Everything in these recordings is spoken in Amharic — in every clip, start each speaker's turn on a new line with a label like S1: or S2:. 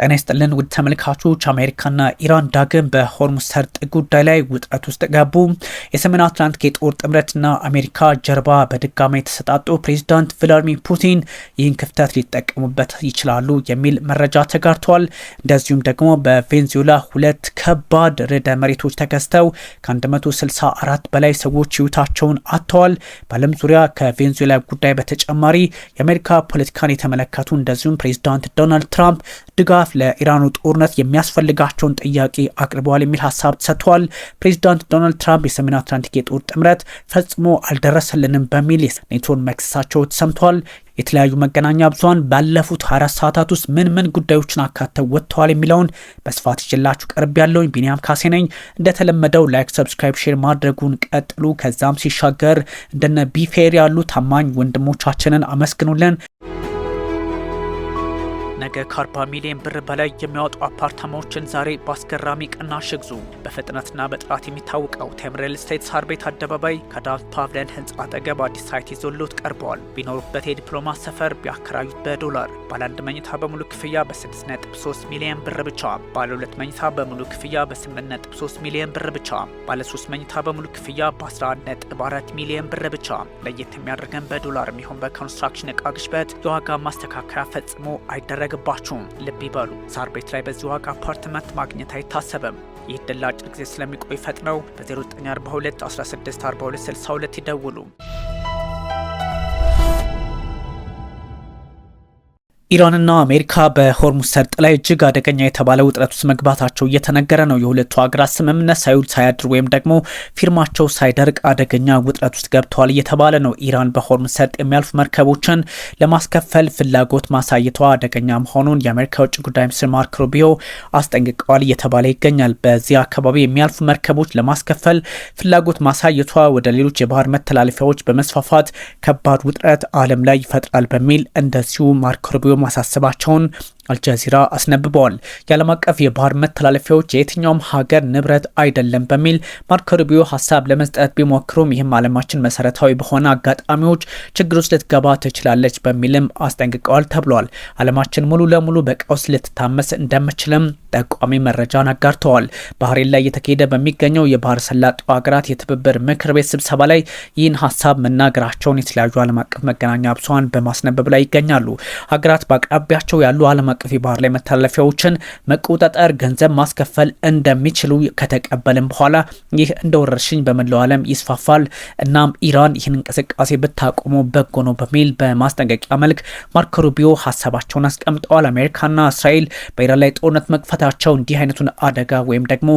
S1: ጤና ይስጥልን ውድ ተመልካቾች፣ አሜሪካና ኢራን ዳግም በሆርሙዝ ሰርጥ ጉዳይ ላይ ውጥረት ውስጥ ገቡ። የሰሜን አትላንቲክ የጦር ጥምረትና አሜሪካ ጀርባ በድጋሚ የተሰጣጡ ፕሬዚዳንት ቭላዲሚር ፑቲን ይህን ክፍተት ሊጠቀሙበት ይችላሉ የሚል መረጃ ተጋርቷል። እንደዚሁም ደግሞ በቬንዙዌላ ሁለት ከባድ ርዕደ መሬቶች ተከስተው ከ164 በላይ ሰዎች ህይወታቸውን አጥተዋል። በዓለም ዙሪያ ከቬንዙዌላ ጉዳይ በተጨማሪ የአሜሪካ ፖለቲካን የተመለከቱ እንደዚሁም ፕሬዚዳንት ዶናልድ ትራምፕ ድጋፍ ለኢራኑ ጦርነት የሚያስፈልጋቸውን ጥያቄ አቅርበዋል የሚል ሀሳብ ተሰጥቷል። ፕሬዚዳንት ዶናልድ ትራምፕ የሰሜን አትላንቲክ የጦር ጥምረት ፈጽሞ አልደረሰልንም በሚል ኔቶን መክሰሳቸው ተሰምቷል። የተለያዩ መገናኛ ብዙሃን ባለፉት 24 ሰዓታት ውስጥ ምን ጉዳዮችን አካተው ወጥተዋል የሚለውን በስፋት ይዤላችሁ ቀርብ ያለውኝ ቢኒያም ካሴ ነኝ። እንደተለመደው ላይክ፣ ሰብስክራይብ፣ ሼር ማድረጉን ቀጥሉ። ከዛም ሲሻገር እንደነ ቢፌር ያሉ ታማኝ ወንድሞቻችንን አመስግኑልን። ነገ ከ40 ሚሊዮን ብር በላይ የሚያወጡ አፓርታማዎችን ዛሬ በአስገራሚ ቅናሽ ይግዙ። በፍጥነትና በጥራት የሚታወቀው ቴም ሪል ስቴት ሳር ቤት አደባባይ ከዳንስ ፓቭሊየን ህንፃ አጠገብ አዲስ ሳይት ይዞልዎት ቀርበዋል። ቢኖሩበት የዲፕሎማት ሰፈር፣ ቢያከራዩት በዶላር። ባለ 1 መኝታ በሙሉ ክፍያ በ6.3 ሚሊዮን ብር ብቻ፣ ባለ 2 መኝታ በሙሉ ክፍያ በ8.3 ሚሊዮን ብር ብቻ፣ ባለ 3 መኝታ በሙሉ ክፍያ በ11.4 ሚሊዮን ብር ብቻ። ለየት የሚያደርገን በዶላር የሚሆን በኮንስትራክሽን እቃ ግሽበት የዋጋ ማስተካከያ ፈጽሞ አይደረግም። ልብ ይበሉ፣ ሳር ቤት ላይ በዚህ ዋጋ አፓርትመንት ማግኘት አይታሰብም። ይህ ዕድል ለአጭር ጊዜ ስለሚቆይ ፈጥነው በ0942 16 42 62 ይደውሉ። ኢራንና አሜሪካ በሆርሙዝ ሰርጥ ላይ እጅግ አደገኛ የተባለ ውጥረት ውስጥ መግባታቸው እየተነገረ ነው። የሁለቱ ሀገራት ስምምነት ሳይውል ሳያድር ወይም ደግሞ ፊርማቸው ሳይደርቅ አደገኛ ውጥረት ውስጥ ገብተዋል እየተባለ ነው። ኢራን በሆርሙዝ ሰርጥ የሚያልፉ መርከቦችን ለማስከፈል ፍላጎት ማሳየቷ አደገኛ መሆኑን የአሜሪካ ውጭ ጉዳይ ሚኒስትር ማርክ ሩቢዮ አስጠንቅቀዋል እየተባለ ይገኛል። በዚህ አካባቢ የሚያልፉ መርከቦች ለማስከፈል ፍላጎት ማሳየቷ ወደ ሌሎች የባህር መተላለፊያዎች በመስፋፋት ከባድ ውጥረት ዓለም ላይ ይፈጥራል በሚል እንደዚሁ ማርክ ሩቢዮ ማሳሰባቸውን አልጀዚራ አስነብበዋል። የዓለም አቀፍ የባህር መተላለፊያዎች የየትኛውም ሀገር ንብረት አይደለም በሚል ማርክ ሩቢዮ ሀሳብ ለመስጠት ቢሞክሩም ይህም ዓለማችን መሰረታዊ በሆነ አጋጣሚዎች ችግር ውስጥ ልትገባ ትችላለች በሚልም አስጠንቅቀዋል ተብሏል። ዓለማችን ሙሉ ለሙሉ በቀውስ ልትታመስ እንደምችልም ጠቋሚ መረጃን አጋርተዋል። ባህሬን ላይ እየተካሄደ በሚገኘው የባህር ሰላጤው ሀገራት የትብብር ምክር ቤት ስብሰባ ላይ ይህን ሀሳብ መናገራቸውን የተለያዩ ዓለም አቀፍ መገናኛ ብዙሃን በማስነበብ ላይ ይገኛሉ። ሀገራት በአቅራቢያቸው ያሉ ዓለም አቀፍ የባህር ላይ መተላለፊያዎችን መቆጣጠር፣ ገንዘብ ማስከፈል እንደሚችሉ ከተቀበልን በኋላ ይህ እንደ ወረርሽኝ በመላው ዓለም ይስፋፋል። እናም ኢራን ይህን እንቅስቃሴ ብታቆሙ በጎ ነው በሚል በማስጠንቀቂያ መልክ ማርክ ሩቢዮ ሀሳባቸውን አስቀምጠዋል። አሜሪካና እስራኤል በኢራን ላይ ጦርነት መክፈታቸው እንዲህ አይነቱን አደጋ ወይም ደግሞ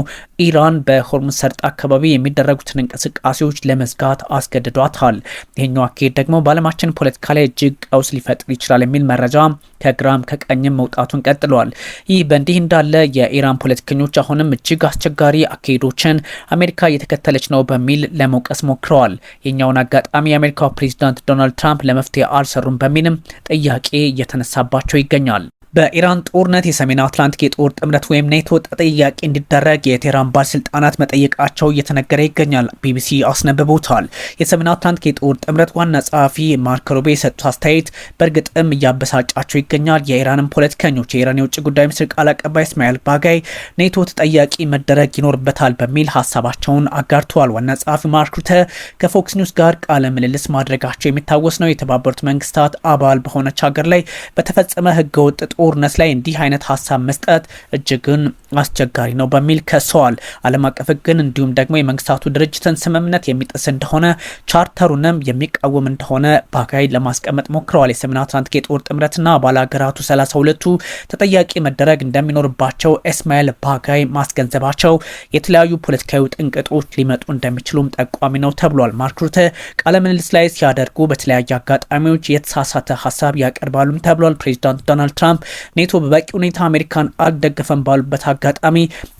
S1: ኢራን በሆርሙዝ ሰርጥ አካባቢ የሚደረጉትን እንቅስቃሴዎች ለመዝጋት አስገድዷታል። ይህኛው አካሄድ ደግሞ በዓለማችን ፖለቲካ ላይ እጅግ ቀውስ ሊፈጥር ይችላል የሚል መረጃ ከግራም ከቀኝም መውጣቱን ቀጥሏል። ይህ በእንዲህ እንዳለ የኢራን ፖለቲከኞች አሁንም እጅግ አስቸጋሪ አካሄዶችን አሜሪካ እየተከተለች ነው በሚል ለመውቀስ ሞክረዋል። የኛውን አጋጣሚ የአሜሪካው ፕሬዚዳንት ዶናልድ ትራምፕ ለመፍትሄ አልሰሩም በሚልም ጥያቄ እየተነሳባቸው ይገኛል። በኢራን ጦርነት የሰሜን አትላንቲክ የጦር ጥምረት ወይም ኔቶ ተጠያቂ እንዲደረግ የቴህራን ባለስልጣናት መጠየቃቸው እየተነገረ ይገኛል። ቢቢሲ አስነብቦታል። የሰሜን አትላንቲክ የጦር ጥምረት ዋና ጸሐፊ ማርክ ሩቢዮ የሰጡት አስተያየት በእርግጥም እያበሳጫቸው ይገኛል። የኢራንን ፖለቲከኞች የኢራን የውጭ ጉዳይ ሚኒስትር ቃል አቀባይ እስማኤል ባጋይ ኔቶ ተጠያቂ መደረግ ይኖርበታል በሚል ሀሳባቸውን አጋርተዋል። ዋና ጸሐፊ ማርክ ሩተ ከፎክስ ኒውስ ጋር ቃለ ምልልስ ማድረጋቸው የሚታወስ ነው። የተባበሩት መንግስታት አባል በሆነች ሀገር ላይ በተፈጸመ ህገወጥ ጦርነት ላይ እንዲህ አይነት ሀሳብ መስጠት እጅግን አስቸጋሪ ነው በሚል ከሰዋል። ዓለም አቀፍ ህግን እንዲሁም ደግሞ የመንግስታቱ ድርጅትን ስምምነት የሚጥስ እንደሆነ ቻርተሩንም የሚቃወም እንደሆነ ባጋይ ለማስቀመጥ ሞክረዋል። የሰሜን አትላንቲክ የጦር ጥምረትና አባል ሀገራቱ 32ቱ ተጠያቂ መደረግ እንደሚኖርባቸው እስማኤል ባጋይ ማስገንዘባቸው የተለያዩ ፖለቲካዊ ጥንቅጦች ሊመጡ እንደሚችሉም ጠቋሚ ነው ተብሏል። ማርክ ሩተ ቃለ ምልልስ ላይ ሲያደርጉ በተለያዩ አጋጣሚዎች የተሳሳተ ሀሳብ ያቀርባሉም ተብሏል። ፕሬዚዳንት ዶናልድ ትራምፕ ኔቶ በበቂ ሁኔታ አሜሪካን አልደገፈም ባሉበት አጋጣሚ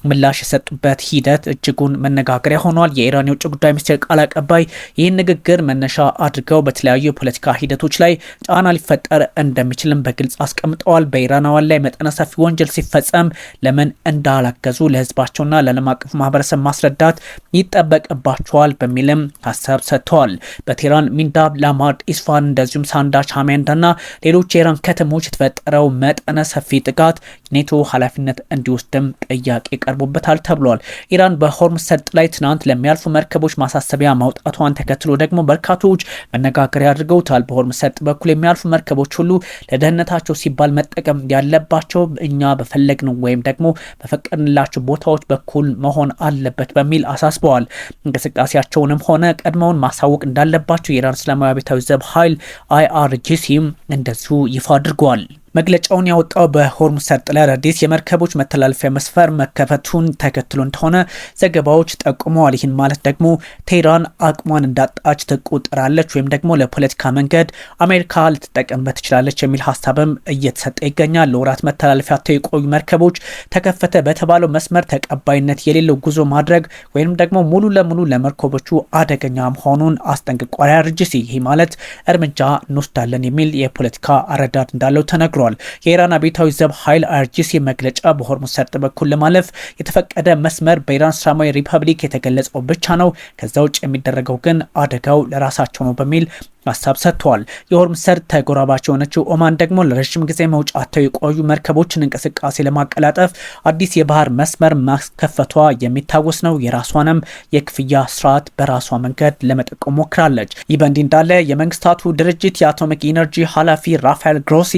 S1: ምላሽ የሰጡበት ሂደት እጅጉን መነጋገሪያ ሆኗል። የኢራን የውጭ ጉዳይ ሚኒስቴር ቃል አቀባይ ይህን ንግግር መነሻ አድርገው በተለያዩ የፖለቲካ ሂደቶች ላይ ጫና ሊፈጠር እንደሚችልም በግልጽ አስቀምጠዋል። በኢራናውያን ላይ መጠነ ሰፊ ወንጀል ሲፈጸም ለምን እንዳላገዙ ለህዝባቸውና ለዓለም አቀፉ ማህበረሰብ ማስረዳት ይጠበቅባቸዋል በሚልም ሀሳብ ሰጥተዋል። በቴህራን፣ ሚንዳብ፣ ላማድ፣ ኢስፋን እንደዚሁም ሳንዳች፣ ሀሜንዳና ሌሎች የኢራን ከተሞች የተፈጠረው መጠነ ሰፊ ጥቃት ኔቶ ኃላፊነት እንዲወስድም ጥያቄ ቀርቦበታል ተብሏል። ኢራን በሆርሙዝ ሰርጥ ላይ ትናንት ለሚያልፉ መርከቦች ማሳሰቢያ ማውጣቷን ተከትሎ ደግሞ በርካቶች መነጋገሪያ አድርገውታል። በሆርሙዝ ሰርጥ በኩል የሚያልፉ መርከቦች ሁሉ ለደህንነታቸው ሲባል መጠቀም ያለባቸው እኛ በፈለግነው ወይም ደግሞ በፈቀድንላቸው ቦታዎች በኩል መሆን አለበት በሚል አሳስበዋል። እንቅስቃሴያቸውንም ሆነ ቀድመውን ማሳወቅ እንዳለባቸው የኢራን እስላማዊ አብዮታዊ ዘብ ኃይል IRGCም እንደዚሁ ይፋ አድርገዋል። መግለጫውን ያወጣው በሆርሙዝ ሰርጥ ላይ አዳዲስ የመርከቦች መተላለፊያ መስፈር መከፈቱን ተከትሎ እንደሆነ ዘገባዎች ጠቁመዋል። ይህን ማለት ደግሞ ቴህራን አቅሟን እንዳጣች ትቆጠራለች ወይም ደግሞ ለፖለቲካ መንገድ አሜሪካ ልትጠቀምበት ትችላለች የሚል ሀሳብም እየተሰጠ ይገኛል። ለወራት መተላለፊያ የቆዩ መርከቦች ተከፈተ በተባለው መስመር ተቀባይነት የሌለው ጉዞ ማድረግ ወይም ደግሞ ሙሉ ለሙሉ ለመርከቦቹ አደገኛ መሆኑን አስጠንቅቋል። IRGC ይህ ማለት እርምጃ እንወስዳለን የሚል የፖለቲካ አረዳድ እንዳለው ተነግሯል። የኢራን አብዮታዊ ዘብ ኃይል IRGC መግለጫ በሆርሙዝ ሰርጥ በኩል ለማለፍ የተፈቀደ መስመር በኢራን እስላማዊ ሪፐብሊክ የተገለጸው ብቻ ነው፣ ከዛ ውጭ የሚደረገው ግን አደጋው ለራሳቸው ነው በሚል ሀሳብ ሰጥተዋል። የሆርሙዝ ሰርጥ ተጎራባች የሆነችው ኦማን ደግሞ ለረጅም ጊዜ መውጫቸው የቆዩ መርከቦችን እንቅስቃሴ ለማቀላጠፍ አዲስ የባህር መስመር ማስከፈቷ የሚታወስ ነው። የራሷንም የክፍያ ስርዓት በራሷ መንገድ ለመጠቀም ሞክራለች። ይህ በእንዲህ እንዳለ የመንግስታቱ ድርጅት የአቶሚክ ኢነርጂ ኃላፊ ራፋኤል ግሮሲ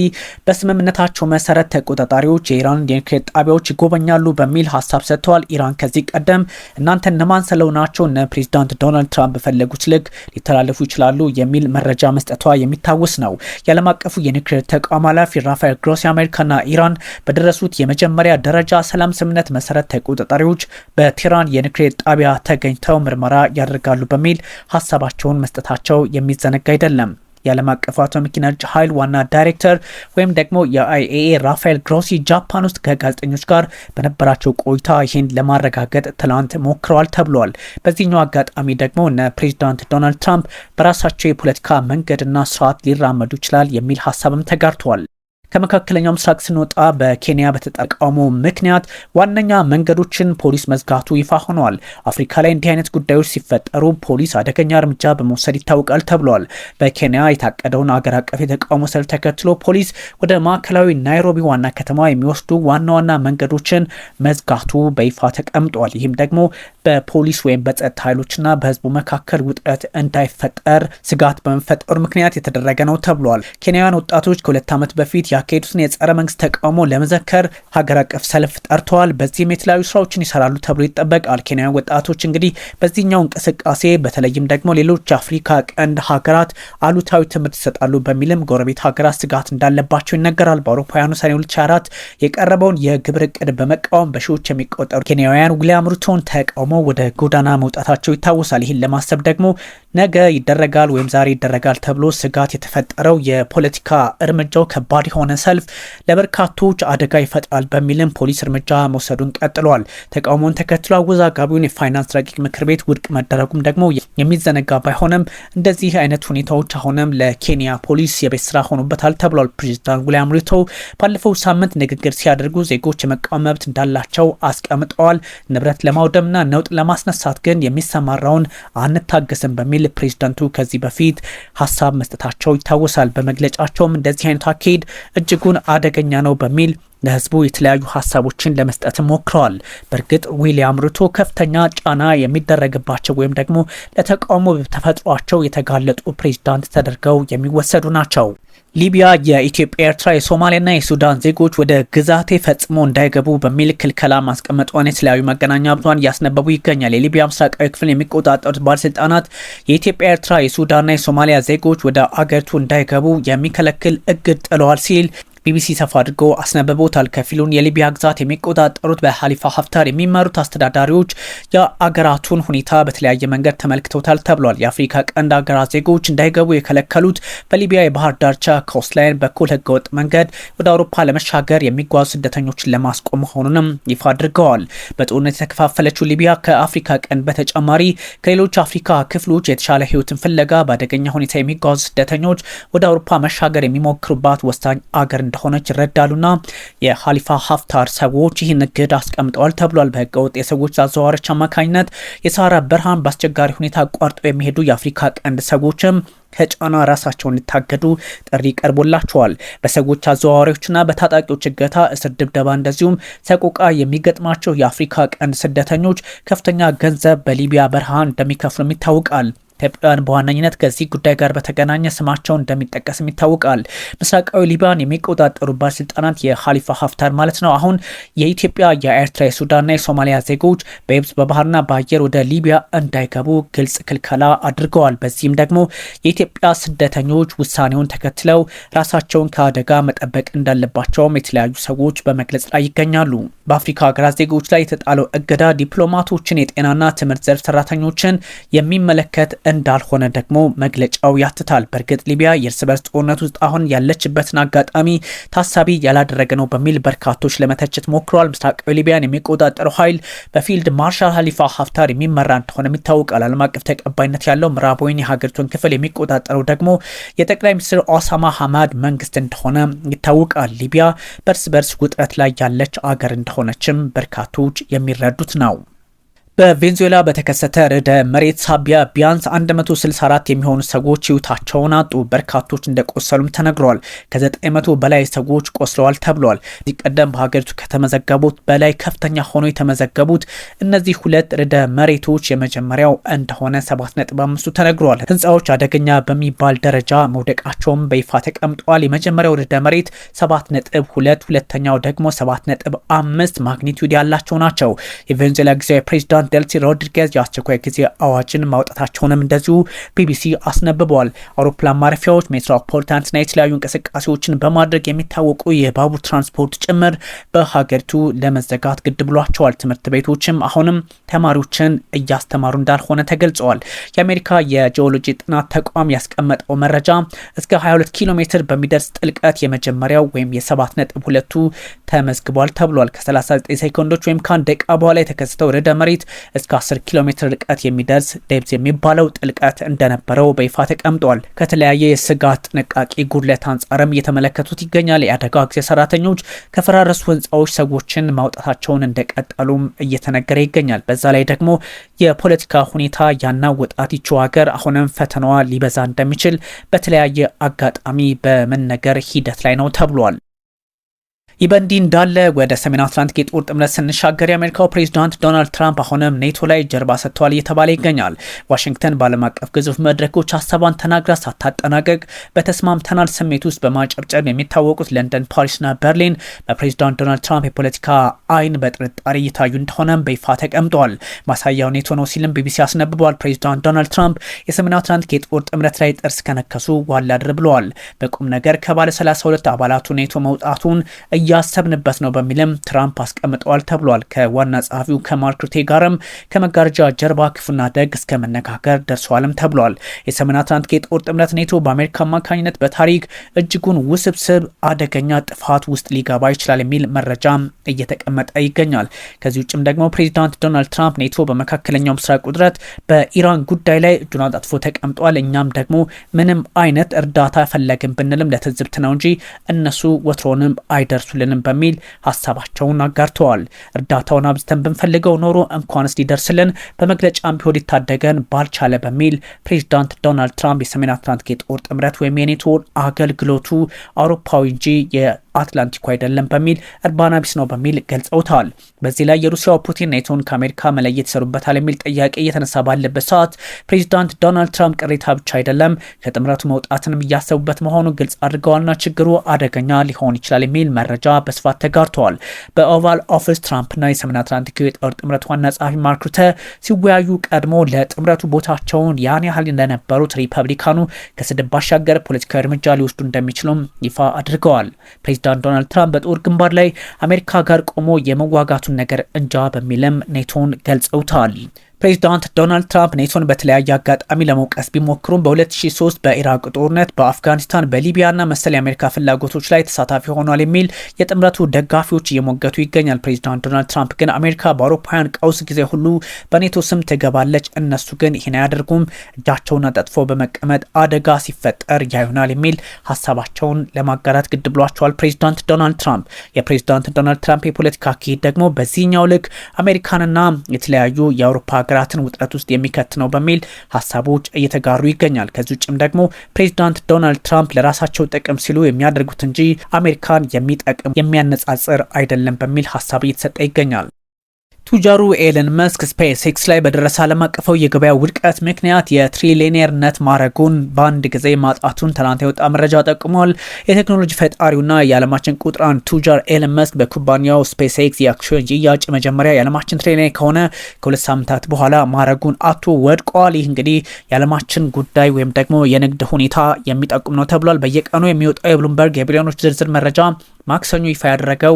S1: በስምምነታቸው መሰረት ተቆጣጣሪዎች የኢራን የኒውክሌር ጣቢያዎች ይጎበኛሉ በሚል ሀሳብ ሰጥተዋል። ኢራን ከዚህ ቀደም እናንተ እነማን ስለሆናቸው እነ ፕሬዚዳንት ዶናልድ ትራምፕ በፈለጉት ልክ ሊተላለፉ ይችላሉ የሚል መረጃ መስጠቷ የሚታወስ ነው። የዓለም አቀፉ የኒውክሌር ተቋም ኃላፊ ራፋኤል ግሮሲ አሜሪካና ኢራን በደረሱት የመጀመሪያ ደረጃ ሰላም ስምምነት መሰረት ተቆጣጣሪዎች በቴህራን የኒውክሌር ጣቢያ ተገኝተው ምርመራ ያደርጋሉ በሚል ሀሳባቸውን መስጠታቸው የሚዘነጋ አይደለም። የዓለም አቀፉ አቶሚክ ኢነርጂ ኃይል ዋና ዳይሬክተር ወይም ደግሞ የIAEA ራፋኤል ግሮሲ ጃፓን ውስጥ ከጋዜጠኞች ጋር በነበራቸው ቆይታ ይህን ለማረጋገጥ ትላንት ሞክረዋል ተብሏል። በዚህኛው አጋጣሚ ደግሞ እነ ፕሬዚዳንት ዶናልድ ትራምፕ በራሳቸው የፖለቲካ መንገድና ስርዓት ሊራመዱ ይችላል የሚል ሀሳብም ተጋርተዋል። ከመካከለኛው ምስራቅ ስንወጣ በኬንያ በተቃውሞ ምክንያት ዋነኛ መንገዶችን ፖሊስ መዝጋቱ ይፋ ሆኗል። አፍሪካ ላይ እንዲህ አይነት ጉዳዮች ሲፈጠሩ ፖሊስ አደገኛ እርምጃ በመውሰድ ይታወቃል ተብሏል። በኬንያ የታቀደውን አገር አቀፍ የተቃውሞ ሰልፍ ተከትሎ ፖሊስ ወደ ማዕከላዊ ናይሮቢ ዋና ከተማ የሚወስዱ ዋና ዋና መንገዶችን መዝጋቱ በይፋ ተቀምጧል። ይህም ደግሞ በፖሊስ ወይም በጸጥታ ኃይሎችና በህዝቡ መካከል ውጥረት እንዳይፈጠር ስጋት በመፈጠሩ ምክንያት የተደረገ ነው ተብሏል። ኬንያውያን ወጣቶች ከ2 ዓመት በፊት ያካሄዱትን የጸረ መንግስት ተቃውሞ ለመዘከር ሀገር አቀፍ ሰልፍ ጠርተዋል። በዚህም የተለያዩ ስራዎችን ይሰራሉ ተብሎ ይጠበቃል። ኬንያውያን ወጣቶች እንግዲህ በዚህኛው እንቅስቃሴ በተለይም ደግሞ ሌሎች የአፍሪካ ቀንድ ሀገራት አሉታዊ ትምህርት ይሰጣሉ በሚልም ጎረቤት ሀገራት ስጋት እንዳለባቸው ይነገራል። በአውሮፓውያኑ ሰኔ 2004 የቀረበውን የግብር እቅድ በመቃወም በሺዎች የሚቆጠሩ ኬንያውያን ዊሊያም ሩቶን ተቃውሞ ወደ ጎዳና መውጣታቸው ይታወሳል። ይህን ለማሰብ ደግሞ ነገ ይደረጋል ወይም ዛሬ ይደረጋል ተብሎ ስጋት የተፈጠረው የፖለቲካ እርምጃው ከባድ የሆነ ሰልፍ ለበርካቶች አደጋ ይፈጥራል በሚልም ፖሊስ እርምጃ መውሰዱን ቀጥሏል። ተቃውሞውን ተከትሎ አወዛጋቢውን የፋይናንስ ረቂቅ ምክር ቤት ውድቅ መደረጉም ደግሞ የሚዘነጋ ባይሆንም እንደዚህ አይነት ሁኔታዎች አሁንም ለኬንያ ፖሊስ የቤት ስራ ሆኖበታል ተብሏል። ፕሬዚዳንት ዊሊያም ሩቶ ባለፈው ሳምንት ንግግር ሲያደርጉ ዜጎች የመቃወም መብት እንዳላቸው አስቀምጠዋል። ንብረት ለማውደምና ነውጥ ለማስነሳት ግን የሚሰማራውን አንታገስም በሚል ፕሬዚዳንቱ ከዚህ በፊት ሀሳብ መስጠታቸው ይታወሳል። በመግለጫቸውም እንደዚህ አይነት አካሄድ እጅጉን አደገኛ ነው በሚል ለህዝቡ የተለያዩ ሀሳቦችን ለመስጠት ሞክረዋል። በእርግጥ ዊሊያም ሩቶ ከፍተኛ ጫና የሚደረግባቸው ወይም ደግሞ ለተቃውሞ በተፈጥሯቸው የተጋለጡ ፕሬዚዳንት ተደርገው የሚወሰዱ ናቸው። ሊቢያ የኢትዮጵያ፣ ኤርትራ፣ የሶማሊያና የሱዳን ዜጎች ወደ ግዛቴ ፈጽሞ እንዳይገቡ በሚል ክልከላ ማስቀመጧን የተለያዩ መገናኛ ብዙሃን እያስነበቡ ይገኛል። የሊቢያ ምስራቃዊ ክፍል የሚቆጣጠሩት ባለስልጣናት የኢትዮጵያ፣ ኤርትራ፣ የሱዳንና የሶማሊያ ዜጎች ወደ አገሪቱ እንዳይገቡ የሚከለክል እግድ ጥለዋል ሲል ቢቢሲ ሰፋ አድርጎ አስነብቦታል። ከፊሉን የሊቢያ ግዛት የሚቆጣጠሩት በሀሊፋ ሀፍታር የሚመሩት አስተዳዳሪዎች የአገራቱን ሁኔታ በተለያየ መንገድ ተመልክተውታል ተብሏል። የአፍሪካ ቀንድ አገራት ዜጎች እንዳይገቡ የከለከሉት በሊቢያ የባህር ዳርቻ ኮስትላይን በኩል ህገወጥ መንገድ ወደ አውሮፓ ለመሻገር የሚጓዙ ስደተኞችን ለማስቆም መሆኑንም ይፋ አድርገዋል። በጦርነት የተከፋፈለችው ሊቢያ ከአፍሪካ ቀንድ በተጨማሪ ከሌሎች አፍሪካ ክፍሎች የተሻለ ህይወትን ፍለጋ በአደገኛ ሁኔታ የሚጓዙ ስደተኞች ወደ አውሮፓ መሻገር የሚሞክሩባት ወሳኝ አገር እንደሆነች ይረዳሉና የኻሊፋ ሀፍታር ሰዎች ይህን እግድ አስቀምጠዋል ተብሏል። በህገወጥ የሰዎች አዘዋዋሪዎች አማካኝነት የሰሃራ በረሃን በአስቸጋሪ ሁኔታ አቋርጠው የሚሄዱ የአፍሪካ ቀንድ ሰዎችም ከጫና ራሳቸውን ሊታገዱ ጥሪ ቀርቦላቸዋል። በሰዎች አዘዋዋሪዎችና በታጣቂዎች እገታ፣ እስር፣ ድብደባ እንደዚሁም ሰቆቃ የሚገጥማቸው የአፍሪካ ቀንድ ስደተኞች ከፍተኛ ገንዘብ በሊቢያ በረሃ እንደሚከፍሉም ይታወቃል። ኢትዮጵያውያን በዋነኝነት ከዚህ ጉዳይ ጋር በተገናኘ ስማቸውን እንደሚጠቀስም ይታወቃል። ምስራቃዊ ሊቢያን የሚቆጣጠሩ ባለስልጣናት የኻሊፋ ሀፍታር ማለት ነው አሁን የኢትዮጵያ፣ የኤርትራ፣ የሱዳንና የሶማሊያ ዜጎች በየብስ በባህርና በአየር ወደ ሊቢያ እንዳይገቡ ግልጽ ክልከላ አድርገዋል። በዚህም ደግሞ የኢትዮጵያ ስደተኞች ውሳኔውን ተከትለው ራሳቸውን ከአደጋ መጠበቅ እንዳለባቸውም የተለያዩ ሰዎች በመግለጽ ላይ ይገኛሉ። በአፍሪካ ሀገራት ዜጎች ላይ የተጣለው እገዳ ዲፕሎማቶችን፣ የጤናና ትምህርት ዘርፍ ሰራተኞችን የሚመለከት እንዳልሆነ ደግሞ መግለጫው ያትታል። በእርግጥ ሊቢያ የእርስ በርስ ጦርነት ውስጥ አሁን ያለችበትን አጋጣሚ ታሳቢ ያላደረገ ነው በሚል በርካቶች ለመተቸት ሞክረዋል። ምስራቃዊ ሊቢያን የሚቆጣጠረው ኃይል በፊልድ ማርሻል ኻሊፋ ሀፍታር የሚመራ እንደሆነ ይታወቃል። ዓለም አቀፍ ተቀባይነት ያለው ምዕራባዊን የሀገሪቱን ክፍል የሚቆጣጠረው ደግሞ የጠቅላይ ሚኒስትር ኦሳማ ሐማድ መንግስት እንደሆነ ይታወቃል። ሊቢያ በእርስ በርስ ውጥረት ላይ ያለች አገር እንደሆነችም በርካቶች የሚረዱት ነው። በቬንዙዌላ በተከሰተ ርዕደ መሬት ሳቢያ ቢያንስ 164 የሚሆኑ ሰዎች ህይወታቸውን አጡ። በርካቶች እንደቆሰሉም ተነግረዋል። ከ900 በላይ ሰዎች ቆስለዋል ተብሏል። ከዚህ ቀደም በሀገሪቱ ከተመዘገቡት በላይ ከፍተኛ ሆኖ የተመዘገቡት እነዚህ ሁለት ርዕደ መሬቶች የመጀመሪያው እንደሆነ 7.5 ተነግረዋል። ህንፃዎች አደገኛ በሚባል ደረጃ መውደቃቸውም በይፋ ተቀምጠዋል። የመጀመሪያው ርዕደ መሬት 7.2፣ ሁለተኛው ደግሞ 7.5 ማግኒቲዩድ ያላቸው ናቸው። የቬንዙዌላ ጊዜያዊ ፕሬዚዳንት ዴልሲ ሮድሪጌዝ የአስቸኳይ ጊዜ አዋጅን ማውጣታቸውንም እንደዚሁ ቢቢሲ አስነብበዋል። አውሮፕላን ማረፊያዎች፣ ሜትሮፖሊታንስና የተለያዩ እንቅስቃሴዎችን በማድረግ የሚታወቁ የባቡር ትራንስፖርት ጭምር በሀገሪቱ ለመዘጋት ግድ ብሏቸዋል። ትምህርት ቤቶችም አሁንም ተማሪዎችን እያስተማሩ እንዳልሆነ ተገልጸዋል። የአሜሪካ የጂኦሎጂ ጥናት ተቋም ያስቀመጠው መረጃ እስከ 22 ኪሎ ሜትር በሚደርስ ጥልቀት የመጀመሪያው ወይም የ7.2 ተመዝግቧል ተብሏል። ከ39 ሴኮንዶች ወይም ከአንድ ደቂቃ በኋላ የተከሰተው ርዕደ መሬት እስከ 10 ኪሎ ሜትር ርቀት የሚደርስ ዴፕዝ የሚባለው ጥልቀት እንደነበረው በይፋ ተቀምጧል። ከተለያየ የስጋት ጥንቃቄ ጉድለት አንጻርም እየተመለከቱት ይገኛል። የአደጋ ጊዜ ሰራተኞች ከፈራረሱ ህንፃዎች ሰዎችን ማውጣታቸውን እንደቀጠሉም እየተነገረ ይገኛል። በዛ ላይ ደግሞ የፖለቲካ ሁኔታ ያናወጣት ይቺው ሀገር አሁንም ፈተናዋ ሊበዛ እንደሚችል በተለያየ አጋጣሚ በመነገር ሂደት ላይ ነው ተብሏል። ይህ በእንዲህ እንዳለ ወደ ሰሜን አትላንቲክ የጦር ጥምረት ስንሻገር የአሜሪካው ፕሬዚዳንት ዶናልድ ትራምፕ አሁንም ኔቶ ላይ ጀርባ ሰጥተዋል እየተባለ ይገኛል። ዋሽንግተን በዓለም አቀፍ ግዙፍ መድረኮች ሀሳቧን ተናግራ ሳታጠናቀቅ በተስማምተናል ስሜት ውስጥ በማጨብጨብ የሚታወቁት ለንደን፣ ፓሪስና በርሊን በፕሬዚዳንት ዶናልድ ትራምፕ የፖለቲካ አይን በጥርጣሬ እየታዩ እንደሆነም በይፋ ተቀምጠዋል። ማሳያው ኔቶ ነው ሲልም ቢቢሲ አስነብበዋል። ፕሬዚዳንት ዶናልድ ትራምፕ የሰሜን አትላንቲክ የጦር ጥምረት ላይ ጥርስ ከነከሱ ዋላ ድር ብለዋል። በቁም ነገር ከባለ 32 አባላቱ ኔቶ መውጣቱን እያሰብንበት ነው በሚልም ትራምፕ አስቀምጠዋል ተብሏል። ከዋና ጸሐፊው ከማርክ ሩቴ ጋርም ከመጋረጃ ጀርባ ክፉና ደግ እስከ መነጋገር ደርሰዋልም ተብሏል። የሰሜን አትላንቲክ የጦር ጥምረት ኔቶ በአሜሪካ አማካኝነት በታሪክ እጅጉን ውስብስብ አደገኛ ጥፋት ውስጥ ሊገባ ይችላል የሚል መረጃ እየተቀመጠ ይገኛል። ከዚህ ውጭም ደግሞ ፕሬዚዳንት ዶናልድ ትራምፕ ኔቶ በመካከለኛው ምስራቅ ውጥረት በኢራን ጉዳይ ላይ እጁን አጣጥፎ ተቀምጧል። እኛም ደግሞ ምንም አይነት እርዳታ ፈለግን ብንልም ለትዝብት ነው እንጂ እነሱ ወትሮንም አይደርሱ ልንም በሚል ሀሳባቸውን አጋርተዋል። እርዳታውን አብዝተን ብንፈልገው ኖሮ እንኳንስ ሊደርስልን በመግለጫም ቢሆን ሊታደገን ባልቻለ በሚል ፕሬዚዳንት ዶናልድ ትራምፕ የሰሜን አትላንቲክ የጦር ጥምረት ወይም የኔቶ አገልግሎቱ አውሮፓዊ እንጂ የአትላንቲኩ አይደለም በሚል እርባና ቢስ ነው በሚል ገልጸውታል። በዚህ ላይ የሩሲያው ፑቲን ኔቶን ከአሜሪካ መለየት ይሰሩበታል የሚል ጥያቄ እየተነሳ ባለበት ሰዓት ፕሬዚዳንት ዶናልድ ትራምፕ ቅሬታ ብቻ አይደለም ከጥምረቱ መውጣትንም እያሰቡበት መሆኑ ግልጽ አድርገዋልና ችግሩ አደገኛ ሊሆን ይችላል የሚል መረጃ በስፋት ተጋርተዋል። በኦቫል ኦፊስ ትራምፕና የሰሜን አትላንቲክ የጦር ጥምረት ዋና ጸሐፊ ማርክ ሩተ ሲወያዩ ቀድሞ ለጥምረቱ ቦታቸውን ያን ያህል እንደነበሩት ሪፐብሊካኑ ከስድብ ባሻገር ፖለቲካዊ እርምጃ ሊወስዱ እንደሚችሉም ይፋ አድርገዋል። ፕሬዚዳንት ዶናልድ ትራምፕ በጦር ግንባር ላይ አሜሪካ ጋር ቆሞ የመዋጋቱን ነገር እንጃ በሚልም ኔቶን ገልጸውታል። ፕሬዚዳንት ዶናልድ ትራምፕ ኔቶን በተለያየ አጋጣሚ ለመውቀስ ቢሞክሩም በ2003 በኢራቅ ጦርነት፣ በአፍጋኒስታን፣ በሊቢያና መሰል የአሜሪካ ፍላጎቶች ላይ ተሳታፊ ሆኗል የሚል የጥምረቱ ደጋፊዎች እየሞገቱ ይገኛል። ፕሬዚዳንት ዶናልድ ትራምፕ ግን አሜሪካ በአውሮፓውያን ቀውስ ጊዜ ሁሉ በኔቶ ስም ትገባለች፣ እነሱ ግን ይህን አያደርጉም፣ እጃቸውን አጠጥፎ በመቀመጥ አደጋ ሲፈጠር ያዩናል የሚል ሀሳባቸውን ለማጋራት ግድ ብሏቸዋል። ፕሬዚዳንት ዶናልድ ትራምፕ የፕሬዚዳንት ዶናልድ ትራምፕ የፖለቲካ አካሄድ ደግሞ በዚህኛው ልክ አሜሪካንና የተለያዩ የአውሮፓ ሀገራትን ውጥረት ውስጥ የሚከት ነው በሚል ሀሳቦች እየተጋሩ ይገኛል። ከዚህ ውጭም ደግሞ ፕሬዚዳንት ዶናልድ ትራምፕ ለራሳቸው ጥቅም ሲሉ የሚያደርጉት እንጂ አሜሪካን የሚጠቅም የሚያነጻጽር አይደለም በሚል ሀሳብ እየተሰጠ ይገኛል። ቱጃሩ ኤለን መስክ ስፔስ ኤክስ ላይ በደረሰ ዓለም አቀፋዊ የገበያ ውድቀት ምክንያት የትሪሊየነርነት ማዕረጉን በአንድ ጊዜ ማጣቱን ትናንት የወጣ መረጃ ጠቁሟል። የቴክኖሎጂ ፈጣሪውና የዓለማችን ቁጥር አንድ ቱጃር ኤለን መስክ በኩባንያው ስፔስ ኤክስ የአክሲዮን ሽያጭ መጀመሪያ የዓለማችን ትሪሊየነር ከሆነ ከ2 ሳምንታት በኋላ ማዕረጉን አቶ ወድቋል። ይህ እንግዲህ የዓለማችን ጉዳይ ወይም ደግሞ የንግድ ሁኔታ የሚጠቁም ነው ተብሏል። በየቀኑ የሚወጣው የብሉምበርግ የቢሊዮኖች ዝርዝር መረጃ ማክሰኞ ይፋ ያደረገው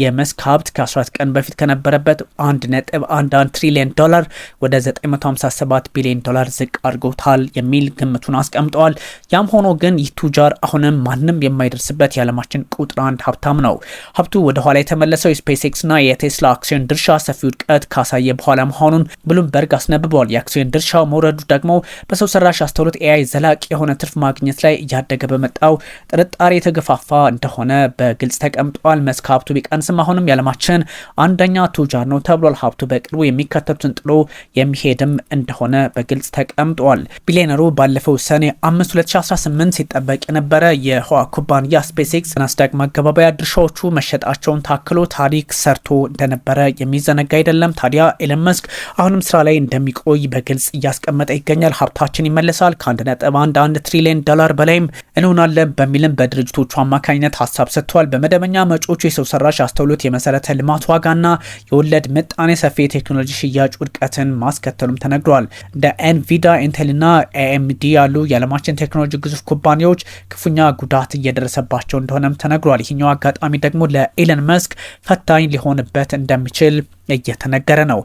S1: የመስክ ሀብት ከ14 ቀን በፊት ከነበረበት 1.11 ትሪሊዮን ዶላር ወደ 957 ቢሊዮን ዶላር ዝቅ አድርጎታል የሚል ግምቱን አስቀምጠዋል። ያም ሆኖ ግን ይህ ቱጃር አሁንም ማንም የማይደርስበት የዓለማችን ቁጥር አንድ ሀብታም ነው። ሀብቱ ወደ ኋላ የተመለሰው የስፔስ ኤክስና የቴስላ አክሲዮን ድርሻ ሰፊ ውድቀት ካሳየ በኋላ መሆኑን ብሉምበርግ አስነብበዋል። የአክሲዮን ድርሻው መውረዱ ደግሞ በሰው ሰራሽ አስተውሎት ኤአይ ዘላቂ የሆነ ትርፍ ማግኘት ላይ እያደገ በመጣው ጥርጣሬ የተገፋፋ እንደሆነ በግልጽ ተቀምጧል። መስክ ሀብቱ ቢቀንስም አሁንም የዓለማችን አንደኛ ቱጃር ነው ተብሏል። ሀብቱ በቅርቡ የሚከተሉትን ጥሎ የሚሄድም እንደሆነ በግልጽ ተቀምጧል። ቢሊዮነሩ ባለፈው ሰኔ 5 2018 ሲጠበቅ የነበረ የህዋ ኩባንያ ስፔስ ኤክስ ናስዳቅ ማገባበያ ድርሻዎቹ መሸጣቸውን ታክሎ ታሪክ ሰርቶ እንደነበረ የሚዘነጋ አይደለም። ታዲያ ኤለን መስክ አሁንም ስራ ላይ እንደሚቆይ በግልጽ እያስቀመጠ ይገኛል። ሀብታችን ይመለሳል፣ ከ1.11 ትሪሊዮን ዶላር በላይም እንሆናለን በሚልም በድርጅቶቹ አማካኝነት ሀሳብ ሰጥቷል። በመደበኛ መጪዎቹ የሰው ሰራሽ አስተውሎት የመሰረተ ልማት ዋጋና የወለድ ምጣኔ ሰፊ የቴክኖሎጂ ሽያጭ ውድቀትን ማስከተሉም ተነግሯል። እንደ ኤንቪዲያ፣ ኢንቴልና ኤኤምዲ ያሉ የዓለማችን ቴክኖሎጂ ግዙፍ ኩባንያዎች ክፉኛ ጉዳት እየደረሰባቸው እንደሆነም ተነግሯል። ይህኛው አጋጣሚ ደግሞ ለኤለን መስክ ፈታኝ ሊሆንበት እንደሚችል እየተነገረ ነው።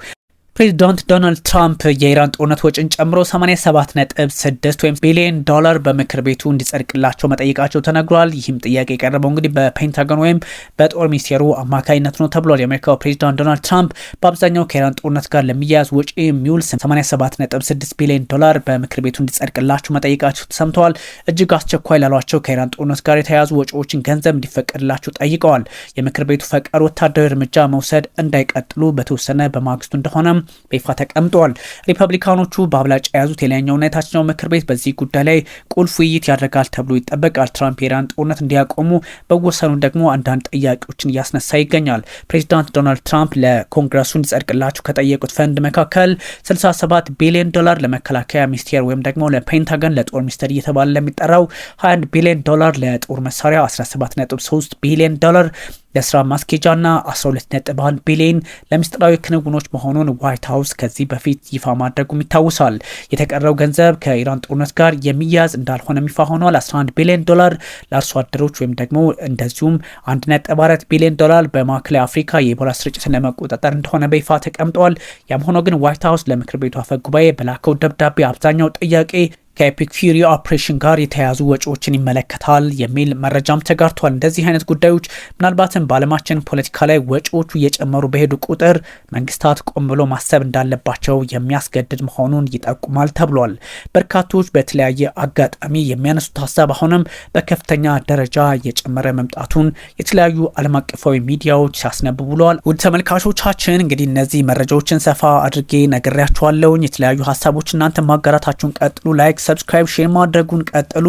S1: ፕሬዚዳንት ዶናልድ ትራምፕ የኢራን ጦርነት ወጪን ጨምሮ 87.6 ወይም ቢሊዮን ዶላር በምክር ቤቱ እንዲጸድቅላቸው መጠየቃቸው ተነግሯል። ይህም ጥያቄ የቀረበው እንግዲህ በፔንታጎን ወይም በጦር ሚኒስቴሩ አማካኝነት ነው ተብሏል። የአሜሪካው ፕሬዚዳንት ዶናልድ ትራምፕ በአብዛኛው ከኢራን ጦርነት ጋር ለሚያያዝ ወጪ የሚውል 87.6 ቢሊዮን ዶላር በምክር ቤቱ እንዲጸድቅላቸው መጠየቃቸው ተሰምተዋል። እጅግ አስቸኳይ ላሏቸው ከኢራን ጦርነት ጋር የተያያዙ ወጪዎችን ገንዘብ እንዲፈቀድላቸው ጠይቀዋል። የምክር ቤቱ ፈቃድ ወታደራዊ እርምጃ መውሰድ እንዳይቀጥሉ በተወሰነ በማግስቱ እንደሆነ በይፋ ተቀምጧል። ሪፐብሊካኖቹ በአብላጫ የያዙት የላይኛውና የታችኛው ምክር ቤት በዚህ ጉዳይ ላይ ቁልፍ ውይይት ያደርጋል ተብሎ ይጠበቃል። ትራምፕ የኢራን ጦርነት እንዲያቆሙ በወሰኑ ደግሞ አንዳንድ ጥያቄዎችን እያስነሳ ይገኛል። ፕሬዚዳንት ዶናልድ ትራምፕ ለኮንግረሱ እንዲጸድቅላቸው ከጠየቁት ፈንድ መካከል 67 ቢሊዮን ዶላር ለመከላከያ ሚኒስቴር ወይም ደግሞ ለፔንታገን ለጦር ሚኒስቴር እየተባለ ለሚጠራው 21 ቢሊዮን ዶላር ለጦር መሳሪያ 17.3 ቢሊዮን ዶላር ለስራ ማስኬጃና 12.1 ቢሊዮን ለምስጢራዊ ክንውኖች መሆኑን ዋይት ሀውስ ከዚህ በፊት ይፋ ማድረጉም ይታወሳል። የተቀረው ገንዘብ ከኢራን ጦርነት ጋር የሚያዝ እንዳልሆነ ይፋ ሆኗል። 11 ቢሊዮን ዶላር ለአርሶ አደሮች ወይም ደግሞ እንደዚሁም 1.4 ቢሊዮን ዶላር በማዕከላዊ አፍሪካ የኢቦላ ስርጭትን ለመቆጣጠር እንደሆነ በይፋ ተቀምጠዋል። ያም ሆኖ ግን ዋይት ሀውስ ለምክር ቤቱ አፈ ጉባኤ በላከው ደብዳቤ አብዛኛው ጥያቄ ከኤፒክ ፊሪ ኦፕሬሽን ጋር የተያያዙ ወጪዎችን ይመለከታል የሚል መረጃም ተጋርቷል። እንደዚህ አይነት ጉዳዮች ምናልባትም በዓለማችን ፖለቲካ ላይ ወጪዎቹ እየጨመሩ በሄዱ ቁጥር መንግስታት ቆም ብሎ ማሰብ እንዳለባቸው የሚያስገድድ መሆኑን ይጠቁማል ተብሏል። በርካቶች በተለያየ አጋጣሚ የሚያነሱት ሀሳብ አሁንም በከፍተኛ ደረጃ እየጨመረ መምጣቱን የተለያዩ ዓለም አቀፋዊ ሚዲያዎች ሲያስነብቡ ብለዋል። ውድ ተመልካቾቻችን እንግዲህ እነዚህ መረጃዎችን ሰፋ አድርጌ ነግሬያችኋለሁኝ። የተለያዩ ሀሳቦች እናንተ ማጋራታችሁን ቀጥሉ። ላይክ፣ ሰብስክራይብ፣ ሼር ማድረጉን ቀጥሉ።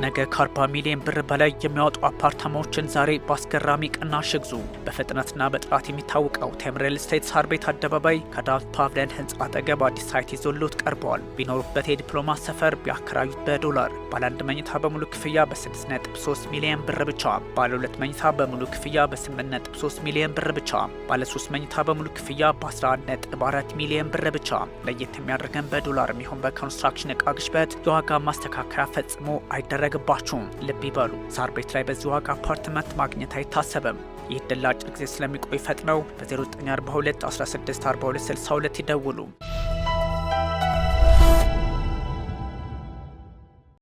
S1: ነገ ከ40 ሚሊዮን ብር በላይ የሚያወጡ አፓርታማዎችን ዛሬ በአስገራሚ ቅናሽ ይግዙ። በፍጥነትና በጥራት የሚታወቀው ቴም ሪል ስቴት ሳር ቤት አደባባይ ከዳውት ፓቭሊየን ህንፃ አጠገብ አዲስ ሳይት ይዞልዎት ቀርበዋል። ቢኖሩበት የዲፕሎማት ሰፈር ቢያከራዩት በዶላር ባለ 1 መኝታ በሙሉ ክፍያ በ6.3 ሚሊዮን ብር ብቻ፣ ባለ 2 መኝታ በሙሉ ክፍያ በ8.3 ሚሊዮን ብር ብቻ፣ ባለ 3 መኝታ በሙሉ ክፍያ በ11.4 ሚሊዮን ብር ብቻ። ለየት የሚያደርገን በዶላር የሚሆን በኮንስትራክሽን እቃ ግሽበት የዋጋ ማስተካከያ ፈጽሞ አይደረግም የለባችሁም። ልብ ይበሉ፣ ሳር ቤት ላይ በዚህ ዋጋ አፓርትመንት ማግኘት አይታሰብም። ይህ ዕድል ለአጭር ጊዜ ስለሚቆይ ፈጥነው በ0942 164262 ይደውሉ።